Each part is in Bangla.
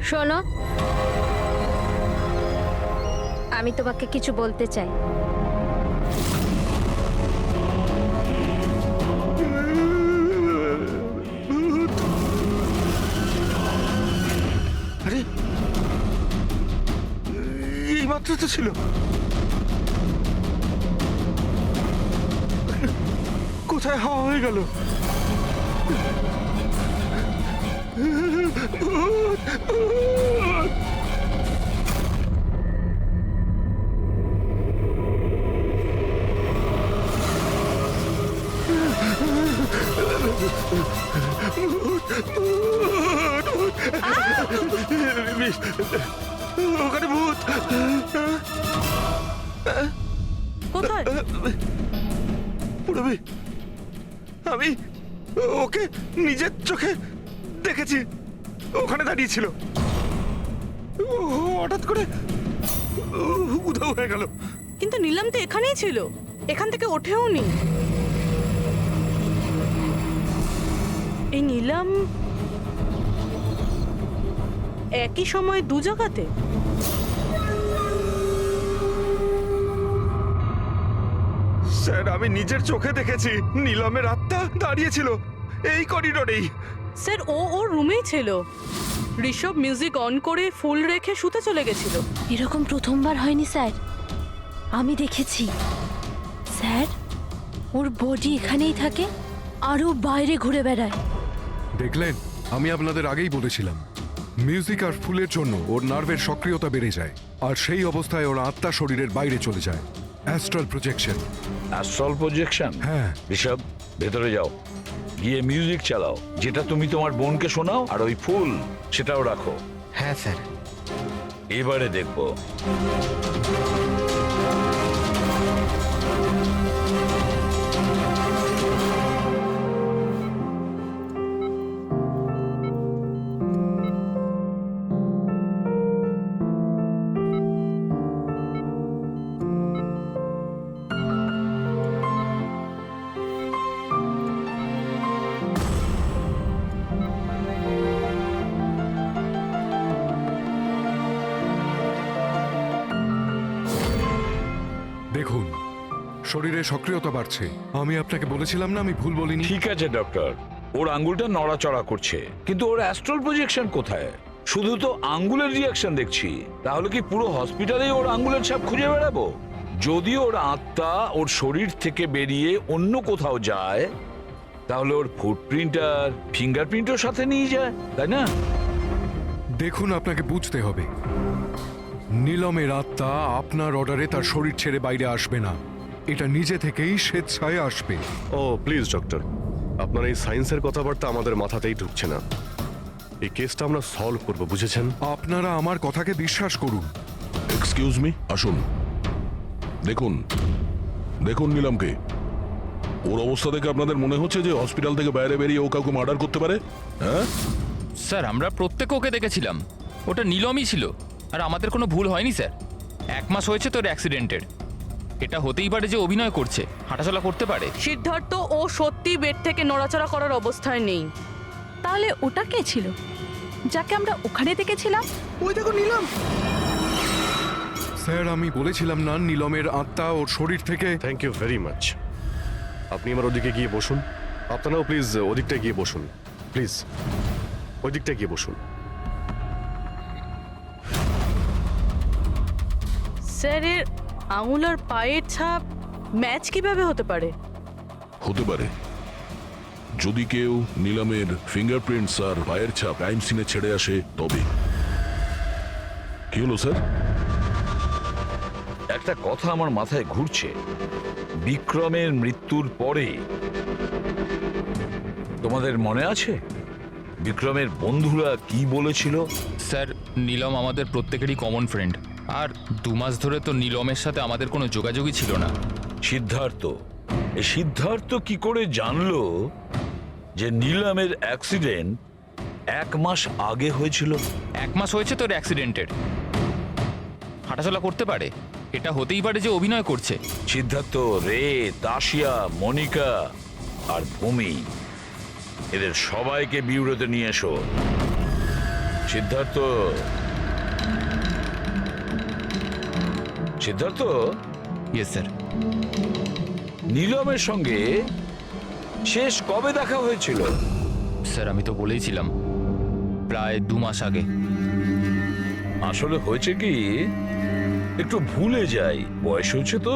শোনো, আমি তোমাকে কিছু বলতে চাই। আরে এই মাত্র তো ছিল। কোথায় হাওয়া হয়ে গেল? ওখানে ভূত। কোথায়? পুরবি, আমি ওকে নিজের চোখে দেখেছি। ওখানে দাঁড়িয়ে ছিল, হঠাৎ করে উধাও হয়ে গেল। কিন্তু নীলাম তো এখানেই ছিল, এখান থেকে ওঠেও নি। এই নীলাম একই সময় দু জায়গাতে? স্যার, আমি নিজের চোখে দেখেছি নীলমের আত্মা দাঁড়িয়েছিল এই করিডোরেই। স্যার, ওর রুমেই ছিল। ঋষভ মিউজিক অন করে ফুল রেখে শুতে চলে গেছিল। এরকম প্রথমবার হয়নি স্যার, আমি দেখেছি। স্যার, ওর বডি এখানেই থাকে আর ও বাইরে ঘুরে বেড়ায়। দেখলেন, আমি আপনাদের আগেই বলেছিলাম মিউজিক আর ফুলের জন্য ওর নার্ভের সক্রিয়তা বেড়ে যায়, আর সেই অবস্থায় ওর আত্মা শরীরের বাইরে চলে যায়। Astral projection. Astral projection? হ্যাঁ। ঋষভ, ভেতরে যাও, গিয়ে মিউজিক চালাও, যেটা তুমি তোমার বোনকে শোনাও, আর ওই ফুল সেটাও রাখো। হ্যাঁ স্যার। এবারে দেখবো। দেখুন, শরীরে সক্রিয়তা বাড়ছে। আমি আপনাকে বলেছিলাম না আমি ভুল বলিনি? ঠিক আছে ডক্টর, ওর আঙ্গুলটা নড়াচড়া করছে, কিন্তু ওর অ্যাস্ট্রাল প্রজেকশন কোথায়? শুধু তো আঙ্গুলের রিয়াকশন দেখছি। তাহলে কি পুরো হসপিটালেই ওর আঙ্গুলের ছাপ খুঁজে বেড়াবো? যদি ওর আত্মা ওর শরীর থেকে বেরিয়ে অন্য কোথাও যায়, তাহলে ওর ফুটপ্রিন্ট আর ফিঙ্গারপ্রিন্টও সাথে নিয়ে যায়, তাই না? দেখুন, আপনাকে বুঝতে হবে, নীলমের আত্মা আপনার অর্ডারে তার শরীর ছেড়ে বাইরে আসবে না। এটা নিজে থেকেই স্বেচ্ছায় আসবে। ও প্লিজ ডক্টর, আপনার এই সায়েন্সের কথাবার্তা আমাদের মাথাতেই ঢুকছে না। এই কেসটা আমরা সলভ করব, বুঝেছেন? আপনারা আমার কথাকে বিশ্বাস করুন। এক্সকিউজ মি, আসুন। দেখুন দেখুন নীলমকে। ওর অবস্থা দেখে আপনাদের মনে হচ্ছে যে হসপিটাল থেকে বাইরে বেরিয়ে ও কাউকে মার্ডার করতে পারে? হ্যাঁ স্যার, আমরা প্রত্যেকে ওকে দেখেছিলাম, ওটা নীলমই ছিল, আর আমাদের কোনো ভুল হয়নি স্যার। 1 মাস হয়েছে তোর অ্যাক্সিডেন্টের, এটা হতেই পারে যে অভিনয় করছে, হাঁটাচলা করতে পারে। সিদ্ধার্থ ও সত্যি বেড থেকে নড়াচড়া করার অবস্থায় নেই। তাহলে ওটা কে ছিল যাকে আমরা ওখানে দেখেছিলাম? ওই দেখো নীলম। স্যার, আমি বলেছিলাম না নীলমের আত্মা ওর শরীর থেকে। Thank you very much. আপনি আমার ওদিকে গিয়ে বসুন। আপনারাও প্লিজ ওদিকটা গিয়ে বসুন, প্লিজ ওই দিকটা গিয়ে বসুন। স্যার, এর আঙুল আর পায়ের ছাপ ম্যাচ কিভাবে হতে পারে? হতে পারে যদি কেউ নীলমের ফিঙ্গারপ্রিন্টস আর পায়ের ছাপ ক্রাইম সিনে ছেড়ে আসে তবে। কি হলো স্যার? একটা কথা আমার মাথায় ঘুরছে। বিক্রমের মৃত্যুর পরে তোমাদের মনে আছে বিক্রমের বন্ধুরা কি বলেছিল? স্যার, নীলম আমাদের প্রত্যেকেরই কমন ফ্রেন্ড, আর 2 মাস ধরে তো নীলমের সাথে আমাদের কোনো যোগাযোগই ছিল না। সিদ্ধার্থ কি করে জানলো যে নীলমের অ্যাক্সিডেন্ট 1 মাস আগে হয়েছিল? 1 মাস হয়েছে তোর অ্যাক্সিডেন্টের, হাঁটাচলা করতে পারে, এটা হতেই পারে যে অভিনয় করছে। সিদ্ধার্থ, রে, তাশিয়া, মনিকা আর ভূমি, এদের সবাইকে বিউরোতে নিয়ে এসো। Siddharth, Siddharth, yes sir. নীলমের সঙ্গে শেষ কবে দেখা হয়েছিল? স্যার আমি তো বলেইছিলাম প্রায় 2 মাস আগে। আসলে হয়েছে কি, একটু ভুলে যাই, বয়স হচ্ছে তো।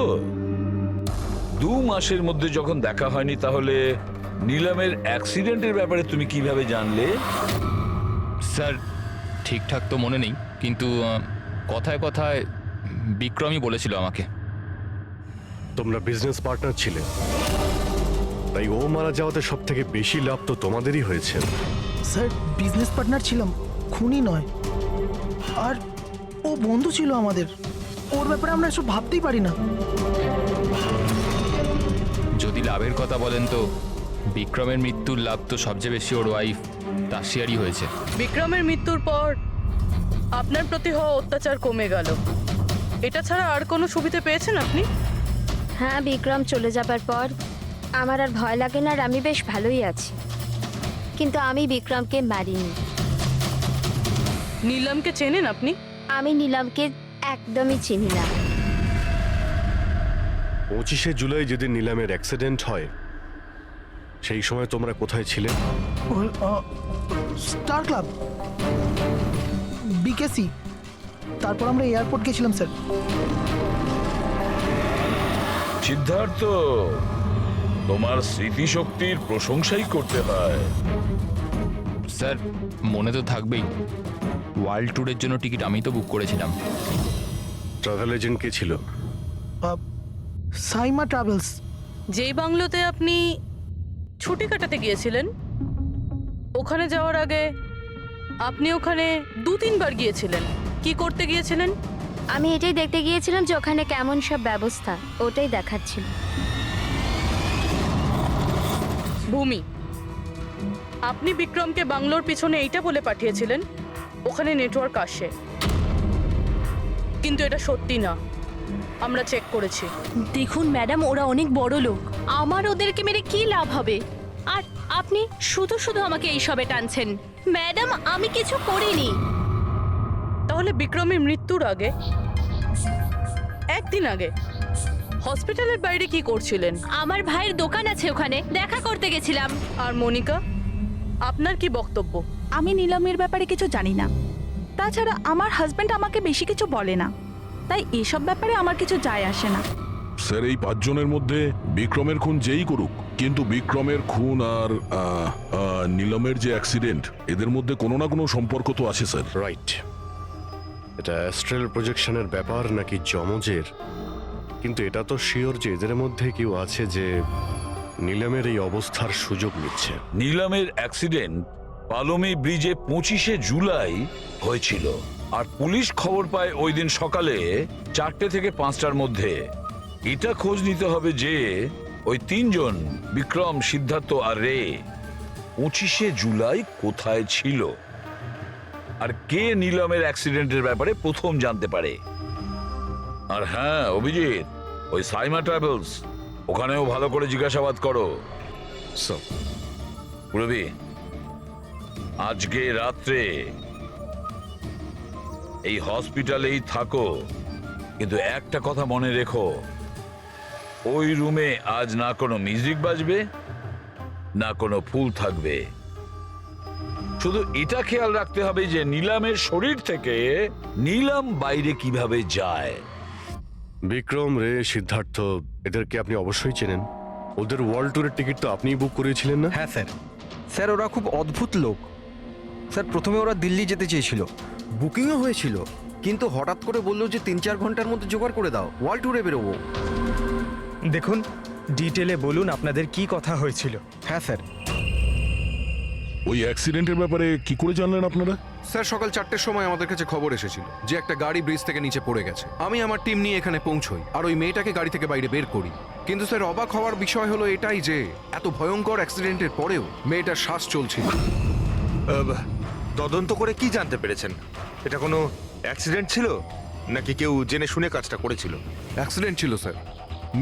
2 মাসের মধ্যে যখন দেখা হয়নি, তাহলে নীলমের অ্যাক্সিডেন্টের ব্যাপারে তুমি কিভাবে জানলে? স্যার ঠিকঠাক তো মনে নেই, কিন্তু কথায় কথায় বিক্রমই বলেছিল আমাকে। তোমরা বিজনেস পার্টনার ছিলে, তাই ও মারা যাওয়াতে সব থেকে বেশি লাভ তো তোমাদেরই হয়েছে। স্যার বিজনেস পার্টনার ছিলাম, খুনি নয়। আর ও বন্ধু ছিল আমাদের, ওর ব্যাপারে আমরা এসব ভাবতেই পারি না। যদি লাভের কথা বলেন তো বিক্রমের মৃত্যুর লাভ তো সবচেয়ে বেশি ওর ওয়াইফ তাসিয়ারই হয়েছে। বিক্রমের মৃত্যুর পর আপনার প্রতি হওয়া অত্যাচার কমে গেল। এটা ছাড়া আর কোনো সুবিধা পেয়েছেন আপনি? হ্যাঁ, বিক্রম চলে যাবার পর আমার আর ভয় লাগে না, আর আমি বেশ ভালোই আছি। কিন্তু আমি বিক্রমকে মারিনি। নীলমকে চেনেন আপনি? আমি নীলমকে একদমই চিনি না। 25শে জুলাই যেদিন নিলামের অ্যাক্সিডেন্ট হয়, সেই সময় তোমরা কোথায় ছিলে? স্টার ক্লাব, বিকেসি, তারপর আমরা এয়ারপোর্ট গেছিলাম স্যার। সিদ্ধার্থ, তোমার স্মৃতিশক্তির প্রশংসাই করতে হয়। স্যার মনে তো থাকবেই, ওয়ার্ল্ড ট্যুরের জন্য টিকিট আমি তো বুক করেছিলাম। ট্রাভেল এজেন্ট কে ছিল? সাইমা ট্রাভেলস। যেই বাংলোতে আপনি ছুটি কাটাতে গিয়েছিলেন, ওখানে যাওয়ার আগে আপনি ওখানে 2-3 বার গিয়েছিলেন। কি করতে গিয়েছিলেন? আমি এটাই দেখতে গিয়েছিলাম যে ওখানে কেমন সব ব্যবস্থা, ওটাই দেখাচ্ছিল। ভূমি, আপনি বিক্রমকে বাংলোর পিছনে এইটা বলে পাঠিয়েছিলেন ওখানে নেটওয়ার্ক আসে, কিন্তু এটা সত্যি না। আমরা চেক করেছি। দেখুন ম্যাডাম, ওরা অনেক বড় লোক, আমার ওদেরকে মেরে কি লাভ হবে? আর আপনি শুধু শুধু আমাকে এইসবে টানছেন। ম্যাডাম আমি কিছু করিনি। তাহলে বিক্রমের মৃত্যুর আগে, একদিন আগে হসপিটালের বাইরে কি করছিলেন? আমার ভাইয়ের দোকান আছে, ওখানে দেখা করতে গেছিলাম। আর মনিকা, আপনার কি বক্তব্য? আমি নীলমের ব্যাপারে কিছু জানি না। তাছাড়া আমার হাজব্যান্ড আমাকে বেশি কিছু বলে না, তাই এসব ব্যাপারে আমার কিছু যায় আসে না। স্যার এই 5 জনের মধ্যে বিক্রমের খুন যেই করুক, কিন্তু বিক্রমের খুন আর নীলমের যে অ্যাক্সিডেন্ট, এদের মধ্যে কোনো না কোনো সম্পর্ক তো আছে স্যার। রাইট। এটা অ্যাস্ট্রাল প্রজেকশনের ব্যাপার নাকি যমজের, কিন্তু এটা তো শিওর যে এদের মধ্যে কেউ আছে যে নীলমের এই অবস্থার সুযোগ নিচ্ছে। নীলমের অ্যাক্সিডেন্ট পালোমি ব্রিজে 25শে জুলাই হয়েছিল, আর পুলিশ খবর পায় ওই দিন সকালে 4টে থেকে 5টার মধ্যে। এটা খোঁজ নিতে হবে যে ওই 3 জন, বিক্রম, সিদ্ধার্থ আর রে, 25শে জুলাই কোথায় ছিল, আর কে নীলমের অ্যাক্সিডেন্টের ব্যাপারে প্রথম জানতে পারে। আর হ্যাঁ অভিজিৎ, ওই সাইমা ট্রাভেলস, ওখানেও ভালো করে জিজ্ঞাসাবাদ করো। স্যার। রবি, আজকে রাত্রে এই হসপিটালেই থাকো, কিন্তু একটা কথা মনে রেখো, ওই রুমে আজ না কোনো মিউজিক বাজবে, না কোনো ফুল থাকবে। শুধু এটা খেয়াল রাখতে হবে যে নীলমের শরীর থেকে নীলম বাইরে কিভাবে যায়। বিক্রম, রে, সিদ্ধার্থ, এদেরকে আপনি অবশ্যই চেনেন। ওদের ওয়ার্ল্ড ট্যুরের টিকিট তো আপনিই বুক করেছিলেন না? হ্যাঁ স্যার। স্যার ওরা খুব অদ্ভুত লোক। স্যার প্রথমে ওরা দিল্লি যেতে চেয়েছিল, বুকিংও হয়েছিল, কিন্তু হঠাৎ করে বললো যে 3-4 ঘন্টার মধ্যে জোগাড় করে দাও, ওয়ার্ল্ড ট্যুরে বেরোবো। দেখুন, ডিটেলে বলুন আপনাদের কি কথা হয়েছিল। হ্যাঁ স্যার। ওই অ্যাক্সিডেন্টের ব্যাপারে কি করে জানলেন আপনারা? স্যার সকাল 4টের সময় আমাদের কাছে খবর এসেছিল যে একটা গাড়ি ব্রিজ থেকে নিচে পড়ে গেছে। আমি আমার টিম নিয়ে এখানে পৌঁছই আর ওই মেয়েটাকে গাড়ি থেকে বাইরে বের করি। কিন্তু স্যার অবাক হওয়ার বিষয় হলো এটাই যে এত ভয়ঙ্কর অ্যাক্সিডেন্টের পরেও মেয়েটার শ্বাস চলছিল। তদন্ত করে কি জানতে পেরেছেন? এটা কোনো অ্যাক্সিডেন্ট ছিল নাকি কেউ জেনে শুনে কাজটা করেছিল? অ্যাক্সিডেন্ট ছিল স্যার।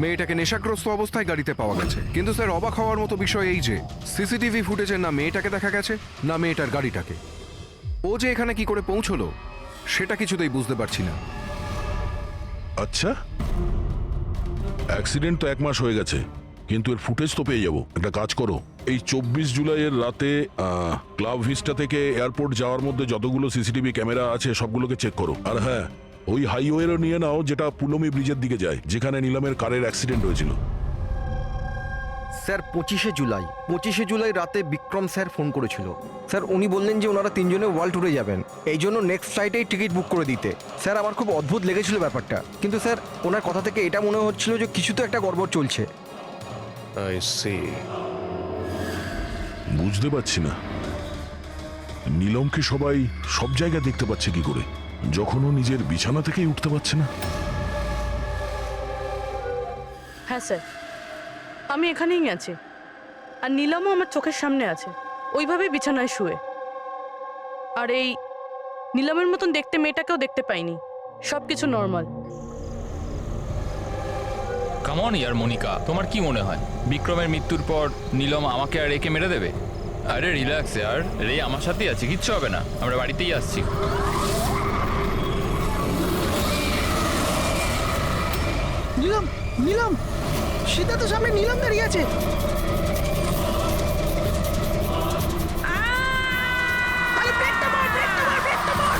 মেয়েটাকে নেশাগ্রস্ত অবস্থায় গাড়িতে পাওয়া গেছে। কিন্তু স্যার অবাক হওয়ার মতো বিষয় এই যে সিসিটিভি ফুটেজে না মেয়েটাকে দেখা গেছে, না মেয়েটার গাড়িটাকে। ও যে এখানে কি করে পৌঁছলো সেটা কিছুতেই বুঝতে পারছি না। আচ্ছা, অ্যাক্সিডেন্ট তো 1 মাস হয়ে গেছে, কিন্তু এর ফুটেজ তো পেয়ে যাবো। একটা কাজ করো, এই 24 জুলাইয়ের রাতে ক্লাব ভিস্টা থেকে এয়ারপোর্ট যাওয়ার মধ্যে যতগুলো সিসিটিভি ক্যামেরা আছে সবগুলোকে চেক করো। আর হ্যাঁ, ওই হাইওয়েরও নিয়ে নাও যেটা পুলমি ব্রিজের দিকে যায়, যেখানে নিলামের কারের অ্যাক্সিডেন্ট হয়েছিল। স্যার 25শে জুলাই রাতে বিক্রম স্যার ফোন করেছিল। স্যার উনি বললেন যে ওনারা 3 জনে ওয়ার্ল্ড ট্যুরে যাবেন, এই জন্য নেক্সট ফ্লাইটেই টিকিট বুক করে দিতে। স্যার আমার খুব অদ্ভুত লেগেছিল ব্যাপারটা, কিন্তু স্যার ওনার কথা থেকে এটা মনে হচ্ছিল যে কিছু তো একটা গড়বড় চলছে। I see. বুঝতে পারছি না নীলমকে সবাই সব জায়গায় দেখতে পাচ্ছে কি করে, যখন ও নিজের বিছানা থেকেই উঠতে পারছে না। হ্যাঁ স্যার, আমি এখানেই আছি, আর নীলমও আমার চোখের সামনে আছে, ওইভাবেই বিছানায় শুয়ে। আর এই নীলমের মতন দেখতে মেয়েটাকেও দেখতে পাইনি, সব কিছু নর্মাল। কামন ইয়ার মনিকা, তোমার কি মনে হয় বিক্রমের মৃত্যুর পর নীলম আমাকে আর রেকে মেরে দেবে? আরে রিল্যাক্স ইয়ার, রে আমার সাথেই আছে, কিচ্ছু হবে না, আমরা বাড়িতেই আসছি। নীলম, নীলম, সীতা তো সামনে নীলম দাঁড়িয়ে আছে। আরে ব্রেকটা মার, ব্রেকটা মার, ব্রেকটা মার।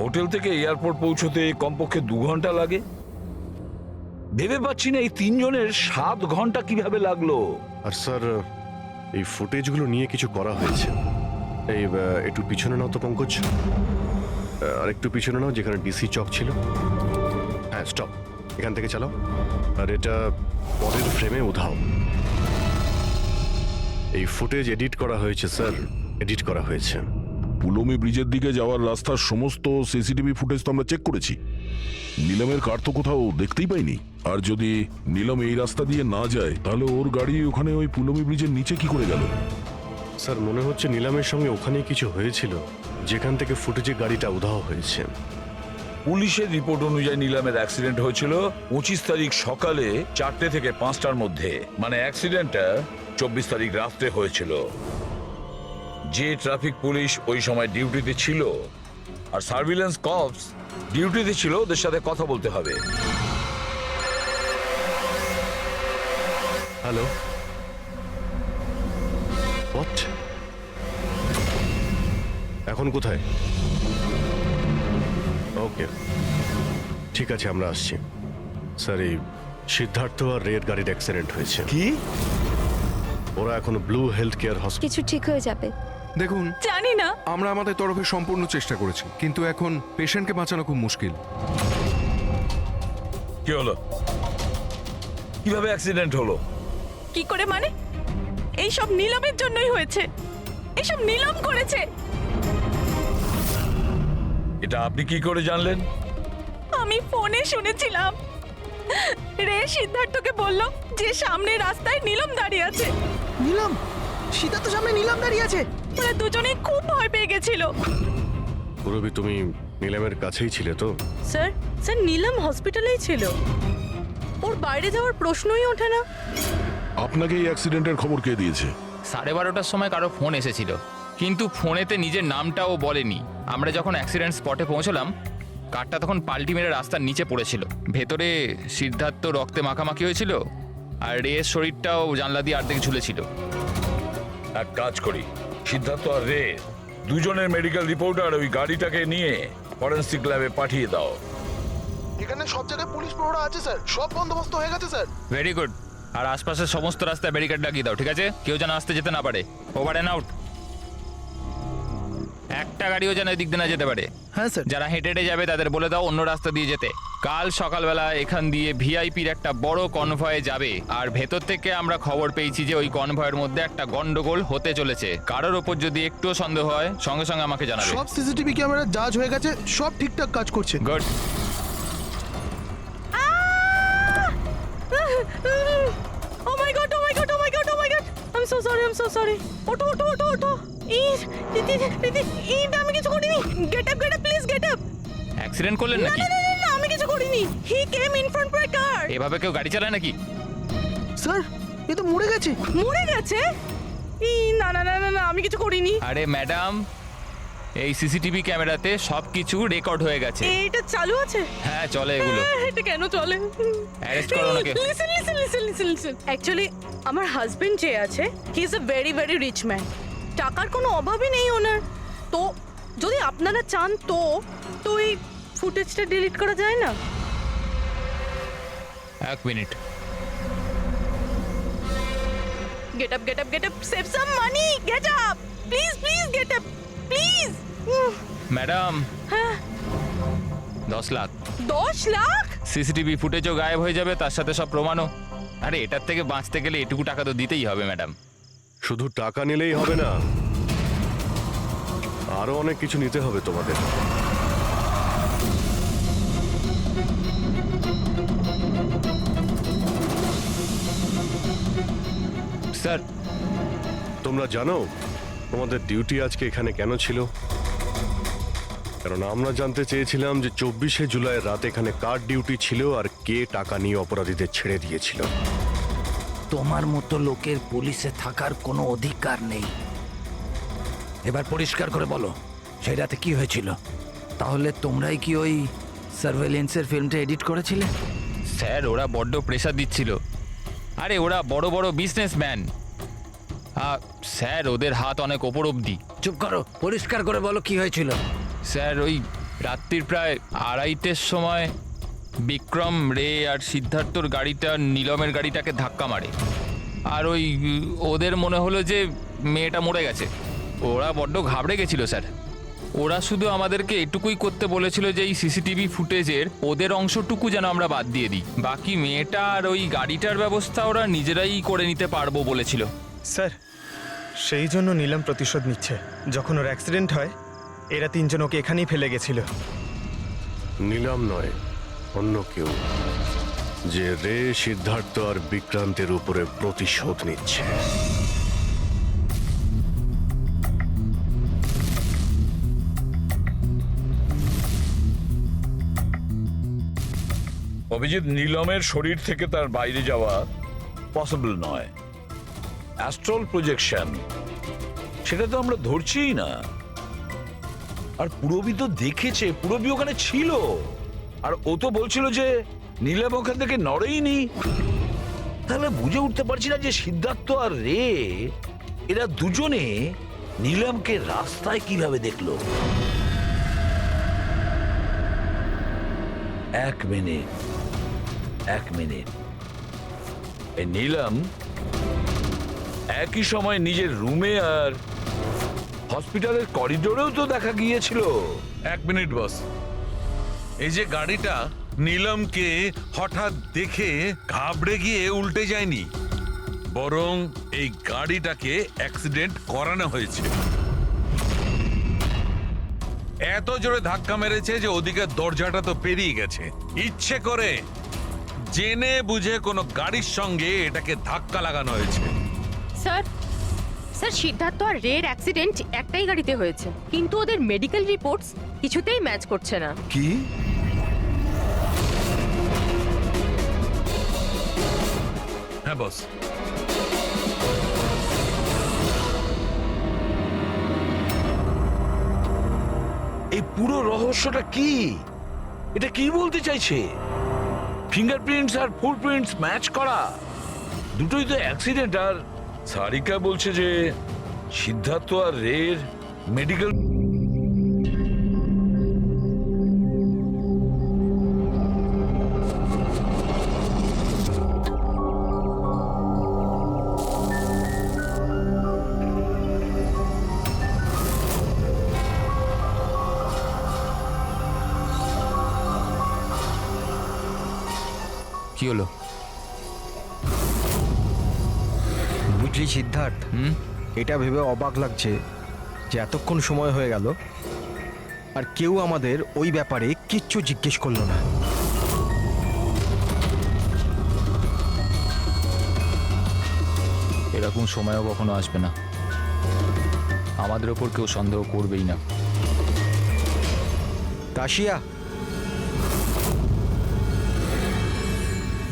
হোটেল থেকে এয়ারপোর্ট পৌঁছতে কমপক্ষে 2 ঘন্টা লাগে। ভেবে পাচ্ছি না এই 3 জনের 7 ঘন্টা কিভাবে লাগলো। আর স্যার এই ফুটেজগুলো নিয়ে কিছু করা হয়েছে। এই একটু পিছনে নাও তো পঙ্কজ, আর একটু পিছনে নাও যেখানে ডিসি চক ছিল। হ্যাঁ স্টপ, এখান থেকে চালাও। আর এটা পরের ফ্রেমে উধাও। এই ফুটেজ এডিট করা হয়েছে স্যার, এডিট করা হয়েছে। পুলমি ব্রিজের দিকে যাওয়ার রাস্তার সমস্ত সিসিটিভি ফুটেজ তো আমরা চেক করেছি। নীলমের কার তো কোথাও দেখতেই পাইনি। আর যদি নীলম এই রাস্তা দিয়ে না যায়, তাহলে ওর গাড়ি ওখানে ওই পুলমি ব্রিজের নিচে কি করে গেল? স্যার মনে হচ্ছে নিলামের সঙ্গে ওখানেই কিছু হয়েছিল, যেখান থেকে ফুটেজে গাড়িটা উধাও হয়েছে। পুলিশের রিপোর্ট অনুযায়ী নিলামের অ্যাক্সিডেন্ট হয়েছিল 25 তারিখ সকালে 4টে থেকে 5টার মধ্যে, মানে অ্যাক্সিডেন্টটা 24 তারিখ রাত্রে হয়েছিল। যে ট্রাফিক পুলিশ ওই সময় ডিউটিতে ছিল আর সার্ভিলেন্স কপস ডিউটিতে ছিল, ওদের সাথে কথা বলতে হবে। Hello, what? এখন কোথায়? ওকে, ঠিক আছে, আমরা আসছি। স্যার এই সিদ্ধার্থ আর রের গাড়ির অ্যাক্সিডেন্ট হয়েছে। কি? ওরা এখন ব্লু হেলথ কেয়ার হসপিটাল। কিছু ঠিক হয়ে যাবে। দেখুন, জানি না। আমরা আমাদের তরফে সম্পূর্ণ চেষ্টা করেছি, কিন্তু এখন পেশেন্টকে বাঁচানো খুব মুশকিল। কি হলো? কিভাবে অ্যাক্সিডেন্ট হলো? কি করে মানে? এই সব নীলমের জন্যই হয়েছে, এসব নীলম করেছে। এটা আপনি কি করে জানলেন? আমি ফোনে শুনেছিলাম, রে সিদ্ধার্থকে বলল যে সামনে রাস্তায় নীলম দাঁড়িয়ে আছে। নীলম, সীতা তো সামনে নীলম দাঁড়িয়ে আছে। ওরা দুজনেই খুব ভয় পেয়ে গেছিল। পুরবি তুমি নিলামের কাছেই ছিলে তো? স্যার, স্যার নীলম হসপিটালেই ছিল, ওর বাইরে যাওয়ার প্রশ্নই ওঠে না। আপনাকে এই অ্যাক্সিডেন্টের খবর কে দিয়েছে? 12:30টার সময় কারো ফোন এসেছিল, কিন্তু ফোনেতে নিজের নামটাও বলেনি। আমরা যখন অ্যাক্সিডেন্ট স্পটে পৌঁছলাম, কারটা তখন পাল্টি মেরে রাস্তার নিচে পড়েছিল। ভেতরে সিদ্ধার্থ রক্তে মাখামাখি হয়েছিল, আর রের শরীরটাও জানলা দিয়ে অর্ধেক ঝুলেছিল। এক কাজ করি, সিদ্ধার্থ আর রে দুজনের মেডিকেল রিপোর্ট আর ওই গাড়িটাকে নিয়ে ফরেন্সিক ল্যাবে পাঠিয়ে দাও। এখানে সব জায়গায় পুলিশ প্রহরা আছে স্যার, সব বন্দোবস্ত হয়ে গেছে স্যার। Very good. আর আশপাশের সমস্ত রাস্তায় ব্যারিকেড লাগিয়ে দাও, ঠিক আছে? কেউ যেন আসতে যেতে না পারে। Over and out. একটা গাড়িও যেন এদিক দিয়ে না যেতে পারে। হ্যাঁ স্যার। যারা হেঁটে হেঁটে যাবে তাদের বলে দাও অন্য রাস্তা দিয়ে যেতে। কাল সকালবেলা এখান দিয়ে ভিআইপির একটা বড় কনভয়ে যাবে, আর ভেতর থেকে আমরা খবর পেয়েছি যে ওই কনভয়ের মধ্যে একটা গন্ডগোল হতে চলেছে। কারোর ওপর যদি একটুও সন্দেহ হয়, সঙ্গে সঙ্গে আমাকে জানাবে। সব সিসিটিভি ক্যামেরা জাজ হয়ে গেছে, সব ঠিকঠাক কাজ করছে। গুড। ও মাই সো সরি ওঠো ওঠো ওঠো ওঠো আমি কিছু করিনি। Get up please get up. Accident করলেন নাকি? না আমি কিছু করিনি। হি কেম ইন ফ্রন্ট মাই কার। এভাবে কেউ গাড়ি চালায় নাকি? স্যার এ তো মরে গেছে। মরে গেছে? না আমি কিছু করিনি। আরে ম্যাডাম, এই সিসিটিভি ক্যামেরাতে সবকিছু রেকর্ড হয়ে গেছে। এইটা চালু আছে? হ্যাঁ চলে এগুলো। এটা কেন চলে? অ্যারেস্ট করো ওনাকে। লিসেন অ্যাকচুয়ালি আমার হাজবেন্ড যে আছে he is a very very rich man. টাকার কোনো অভাবই নেই ওনার। তো যদি আপনারা চান তো এই ফুটেজটা ডিলিট করা যায় না? এক minute. Get up save some money. Get up please get up please. Madam, হ্যাঁ 10 লাখ। 10 লাখ? সিসিটিভি ফুটেজও গায়েব হয়ে যাবে, তার সাথে সব প্রমাণও। আরে এটার থেকে বাঁচতে গেলে এটুকু টাকা তো দিতেই হবে ম্যাডাম। শুধু টাকা নিলেই হবে না, আরো অনেক কিছু নিতে হবে তোমাদের। স্যার, তোমরা জানো তোমাদের ডিউটি আজকে এখানে কেন ছিল? কারণ আমরা জানতে চেয়েছিলাম যে 24শে জুলাই রাত এখানে কার ডিউটি ছিল আর কে টাকা নিয়ে অপরাধীদের ছেড়ে দিয়েছিল। তোমার মতো লোকের পুলিশে থাকার কোনো অধিকার নেই। এবার পরিষ্কার করে বলো সেই রাতে কি হয়েছিল? তাহলে তোমরাই কি ওই সার্ভেলেন্সের ফিল্মটা এডিট করেছিলে? স্যার ওরা বড্ড প্রেশার দিচ্ছিল। আরে ওরা বড় বড় বিজনেসম্যান, স্যার ওদের হাত অনেক ওপর অবধি। চুপ করো, পরিষ্কার করে বলো কি হয়েছিল। স্যার ওই রাত্রির প্রায় 2:30টার সময় বিক্রম রে আর সিদ্ধার্থর গাড়িটা নীলমের গাড়িটাকে ধাক্কা মারে। আর ওদের মনে হলো যে মেয়েটা মরে গেছে। ওরা বড্ড ঘাবড়ে গেছিল স্যার। ওরা শুধু আমাদেরকে এটুকুই করতে বলেছিল যে এই সিসিটিভি ফুটেজের ওদের অংশটুকু যেন আমরা বাদ দিয়ে দিই, বাকি মেয়েটা আর ওই গাড়িটার ব্যবস্থা ওরা নিজেরাই করে নিতে পারবো বলেছিল। স্যার সেই জন্য নীলম প্রতিশোধ নিচ্ছে। যখন ওর অ্যাক্সিডেন্ট হয় এরা তিনজন ওকে এখানেই ফেলে গেছিল। নিলাম নয়, অন্য কেউ, যে রে, সিদ্ধার্থ আর বিক্রান্তের উপরে প্রতিশোধ নিচ্ছে। অভিজিৎ, নীলমের শরীর থেকে তার বাইরে যাওয়া পসিবল নয়। অ্যাস্ট্রাল প্রজেকশন সেটা তো আমরা ধরছিই না। আর পুরবী তো দেখেছে, পুরবী ওখানে ছিল, আর ও তো বলছিল যে নীলম ওখান থেকে নড়েইনি। তাহলে বুঝে উঠতে পারছি না যে সিদ্ধার্থ আর রে এরা দুজনে নীলমকে রাস্তায় কিভাবে দেখলো। এক মিনিট, এই নীলম একই সময় নিজের রুমে আর হসপিটালের করিডোরেও তো দেখা গিয়েছিল। 1 মিনিট বস, এই যে গাড়িটা নীলমকে হঠাৎ দেখে ঘাবড়ে গিয়ে উল্টে যায়নি, বরং এই গাড়িটাকে অ্যাক্সিডেন্ট করানো হয়েছে। এত জোরে ধাক্কা মেরেছে যে ওদিকে দরজাটা তো পেরিয়ে গেছে। ইচ্ছে করে জেনে বুঝে কোনো গাড়ির সঙ্গে এটাকে ধাক্কা লাগানো হয়েছে। স্যার সিদ্ধার্থ আর রের অ্যাক্সিডেন্ট একটাই গাড়িতে হয়েছে, কিন্তু ওদের মেডিকেল রিপোর্টস কিছুতেই ম্যাচ করছে না। কি? হ্যাঁ বস, এই পুরো রহস্যটা কি? এটা কি বলতে চাইছে? ফিঙ্গারপ্রিন্টস আর ফুটপ্রিন্টস ম্যাচ করা, দুটোই তো অ্যাক্সিডেন্ট। আর সারিকা বলছে যে সিদ্ধার্থ আর রের মেডিকেল কি হলো? বুঝলি সিদ্ধার্থ, এটা ভেবে অবাক লাগছে যে এতক্ষণ সময় হয়ে গেল আর কেউ আমাদের ওই ব্যাপারে কিচ্ছু জিজ্ঞেস করলো না। এরা এরকম সময়ও কখনো আসবে না। আমাদের ওপর কেউ সন্দেহ করবেই না। তাশিয়া,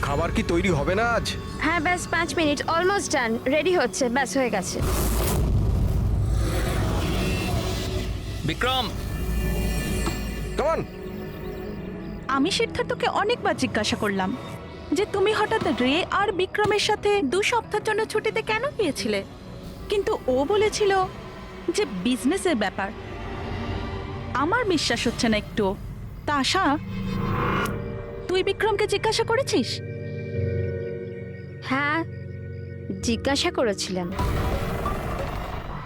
খাবার কি তৈরি হবে না আজ? হ্যাঁ ব্যাস 5 মিনিট, অলমোস্ট ডান, রেডি হচ্ছে, ব্যাস হয়ে গেছে। বিক্রম, কেমন? আমি সিদ্ধার্থকে অনেকবার জিজ্ঞাসা করলাম যে তুমি হঠাৎ রে আর বিক্রমের সাথে 2 সপ্তাহের জন্য ছুটিতে কেন গিয়েছিলে, কিন্তু ও বলেছিল যে বিজনেসের ব্যাপার। আমার বিশ্বাস হচ্ছে না একটু। তা আশা, তুই বিক্রমকে জিজ্ঞাসা করেছিস? হ্যাঁ, জিজ্ঞাসা করেছিলাম,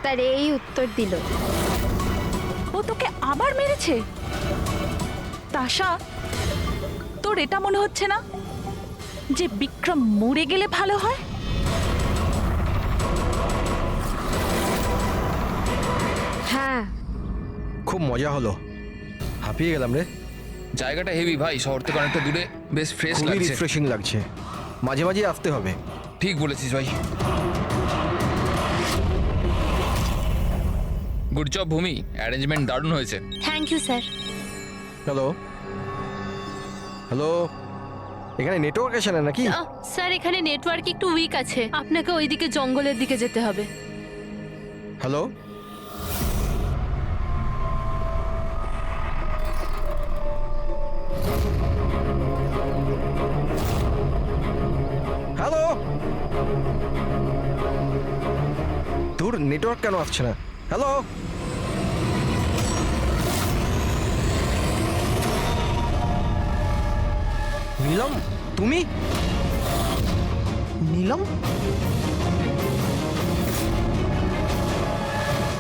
তার এই উত্তর দিল। ও তোকে আবার মেরেছে? তাশা, তোর এটা মনে হচ্ছে না যে বিক্রম মরে গেলে ভালো হয়? হ্যাঁ, খুব মজা হলো, হাঁপিয়ে গেলাম রে। জায়গাটা হেভি ভাই, শহর থেকে অনেকটা দূরে, বেশ ফ্রেশ খুবই লাগছে। রিফ্রেশিং লাগছে, মাঝে মাঝে আসতে হবে। ঠিক বলেছিস ভাই। গুড জব ভূমি, অ্যারেঞ্জমেন্ট দারুণ হয়েছে। Thank you sir. Hello hello, এখানে নেটওয়ার্ক আসে না নাকি? স্যার এখানে নেটওয়ার্ক একটু উইক আছে, আপনাকে ওইদিকে জঙ্গলের দিকে যেতে হবে। হ্যালো, হ্যালো, তোর নেটওয়ার্ক কেন আসছে না? হ্যালো, নীলম, তুমি? নীলম?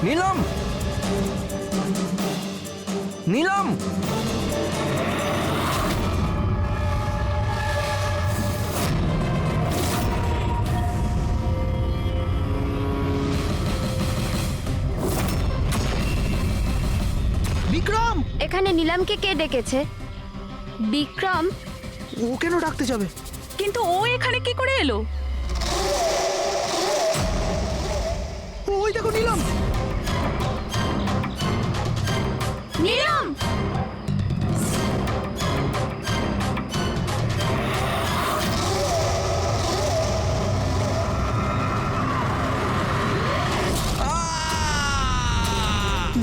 নীলম, নীলম, বিক্রম! এখানে নিলামকে কে ডেকেছে? বিক্রম? ও কেন ডাকতে যাবে? কিন্তু ও এখানে কি করে এলো? ওই দেখো নীলম! নীলম!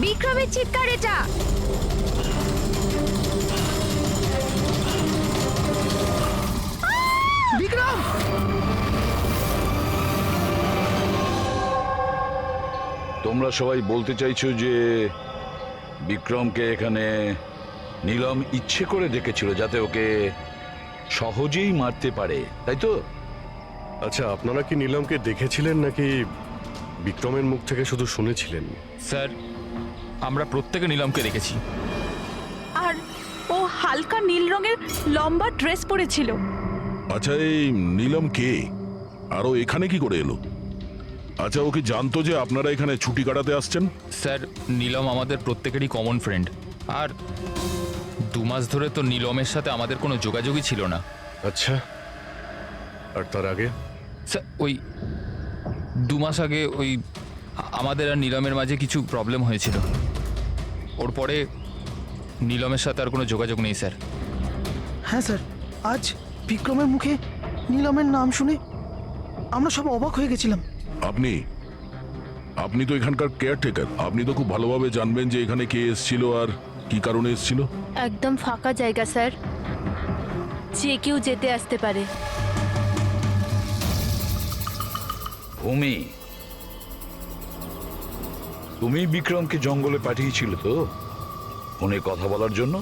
বিক্রমের চিৎকার এটা। বিক্রম! তোমরা সবাই বলতে চাইছো যে বিক্রমকে এখানে নীলম ইচ্ছে করে ডেকেছিল যাতে ওকে সহজেই মারতে পারে, তাই তো? আচ্ছা, আপনারা কি নীলমকে দেখেছিলেন নাকি বিক্রমের মুখ থেকে শুধু শুনেছিলেন? স্যার, আমরা প্রত্যেকে নিলামকে দেখেছি। আর ও হালকা নীল রঙের লম্বা ড্রেস পরেছিল। আচ্ছা, এই নীলম কে, আর ও এখানে কি করে এলো? আচ্ছা, ও কি জানতো যে আপনারা এখানে ছুটি কাটাতে আসছেন? স্যার, নীলম আমাদের প্রত্যেকেরই কমন ফ্রেন্ড, আর 2 মাস ধরে তো নীলমের সাথে আমাদের কোনো যোগাযোগই ছিল না। আচ্ছা, আর তার আগে? স্যার, ওই 2 মাস আগে ওই আমাদের আর নীলমের মাঝে কিছু প্রবলেম হয়েছিল। ওর পরে নীলমের সাথে আর কোনো যোগাযোগ নেই স্যার। হ্যাঁ স্যার, আজ বিক্রমের মুখে নীলমের নাম শুনে আমরা সব অবাক হয়ে গেছিলাম। আপনি তো এখানকার কেয়ারটেকার, আপনি তো খুব ভালোভাবে জানবেন যে এখানে কে এসেছিল আর কি কারণে এসেছিল। একদম ফাঁকা জায়গা স্যার, যে কেউ যেতে আসতে পারে। ভূমি, তুমি বিক্রমকে জঙ্গলে পাঠিয়েছিলে তো ফোনে কথা বলার জন্য?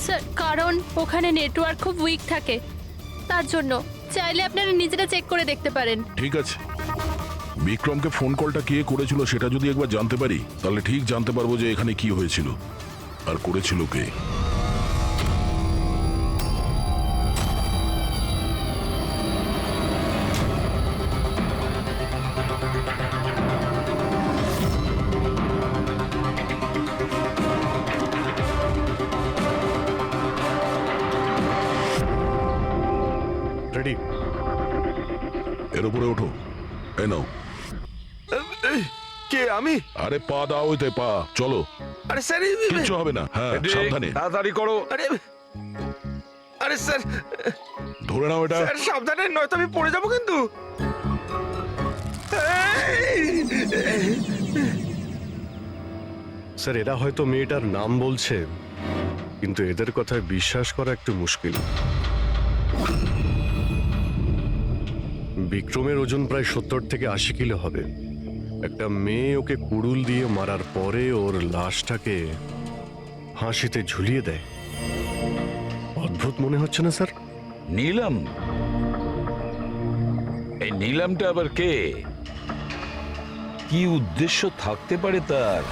স্যার, কারণ ওখানে নেটওয়ার্ক খুব উইক থাকে, তার জন্য। চাইলে আপনারা নিজেরা চেক করে দেখতে পারেন। ঠিক আছে, বিক্রমকে ফোন কলটা কে করেছিল সেটা যদি একবার জানতে পারি তাহলে ঠিক জানতে পারবো যে এখানে কি হয়েছিল আর করেছিল কে। উপরে ওঠো। এই নাও। এই, কে আমি? আরে পা দাও ওইতে, পা। চলো, আরে স্যার কিচ্ছু হবে না। হ্যাঁ, সাবধানে। তাড়াতাড়ি করো। আরে আরে স্যার, ধরে নাও এটা। স্যার সাবধানে, নয়তো আমি পড়ে যাবো কিন্তু। স্যার এরা হয়তো মেয়েটার নাম বলছে, কিন্তু এদের কথায় বিশ্বাস করা একটু মুশকিল। বিক্রমের ওজন প্রায় 70 থেকে 80 কিলো হবে। একটা মেয়ে ওকে কুড়ুল দিয়ে মারার পরে ওর লাশটাকে ফাঁসিতে ঝুলিয়ে দেয়। অদ্ভুত মনে হচ্ছে না স্যার? নীলম? এই নীলমটা আবার কে? কি উদ্দেশ্য থাকতে পারে তার?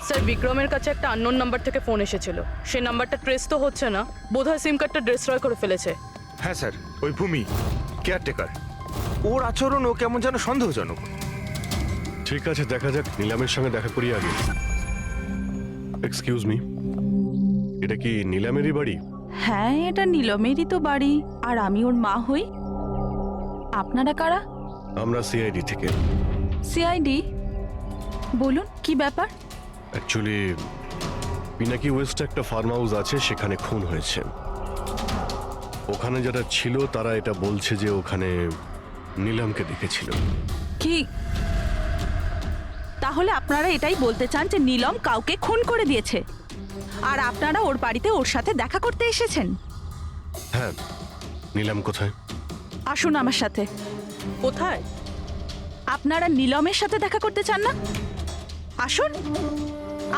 স্যার বিক্রমের কাছে একটা আননোন নাম্বার থেকে ফোন এসেছিল। সেই নাম্বারটা ট্রেস তো হচ্ছে না, বোধহয় সিম কার্ডটা ডিস্ট্রয় করে ফেলেছে। হ্যাঁ স্যার, ওই ভূমি কেয়ারটেকার, ওর আচরণও কেমন যেন সন্দেহজনক। ঠিক আছে, দেখা যাক। নিলামের সঙ্গে দেখা করি আগে। এক্সকিউজ মি, এটা কি নিলামেরই বাড়ি? হ্যাঁ, এটা নীলমেরই তো বাড়ি, আর আমি ওর মা হই। আপনারা কারা? আমরা সিআইডি থেকে। সিআইডি? বলুন কি ব্যাপার? অ্যাকচুয়ালি পিনাকি ওয়েস্টে একটা ফার্ম হাউস আছে, সেখানে খুন হয়েছে। ওখানে যারা ছিল তারা এটা বলছে যে ওখানে নিলামকে দেখেছিল। কি তাহলে আপনারা এটাই বলতে চান যে নীলম কাউকে খুন করে দিয়েছে, আর আপনারা ওর বাড়িতে ওর সাথে দেখা করতে এসেছেন? হ্যাঁ। নিলাম কোথায়? আসুন আমার সাথে। কোথায়? আপনারা নীলমের সাথে দেখা করতে চান না? আসুন,